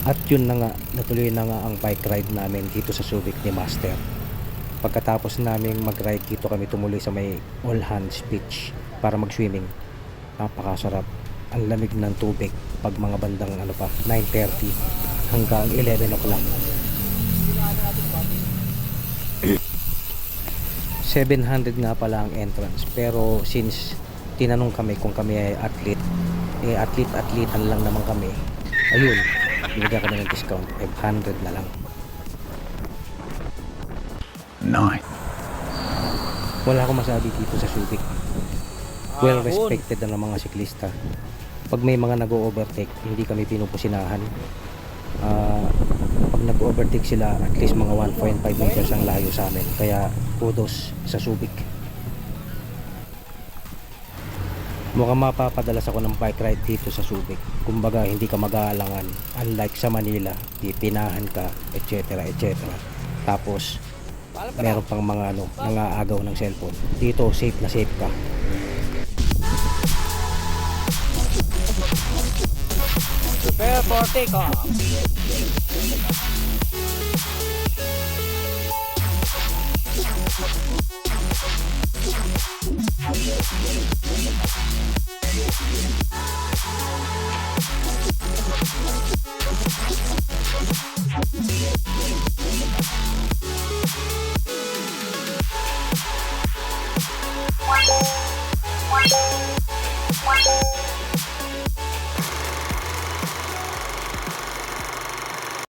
At yun na nga, natuloy na nga ang bike ride namin dito sa Subic ni Master. Pagkatapos naming mag-ride dito, kami tumuloy sa may All Hands Beach para mag-swimming. Napakasarap. Ang lamig ng tubig pag mga bandang 9:30 hanggang 11 o'clock. 700 nga pala ang entrance, pero since tinanong kami kung kami ay athlete, athlete-athletean lang naman kami, ayun, binigyan kami ng discount, 500 na lang. Nice. Wala akong masabi dito sa Subic. Well respected na ng mga siklista. Pag may mga nag-o-overtake, hindi kami pinupusinahan. Pag nag-overtake sila, at least mga 1.5 meters ang layo sa amin. Kaya kudos sa Subic. Mukhang mapapadalas ako ng bike ride dito sa Subic. Kumbaga hindi ka mag-aalangan. Unlike sa Manila, pipinahan ka, etc. etc. Tapos meron pang mga nangaagaw ng cellphone. Dito safe na safe ka. Prepare for takeoff.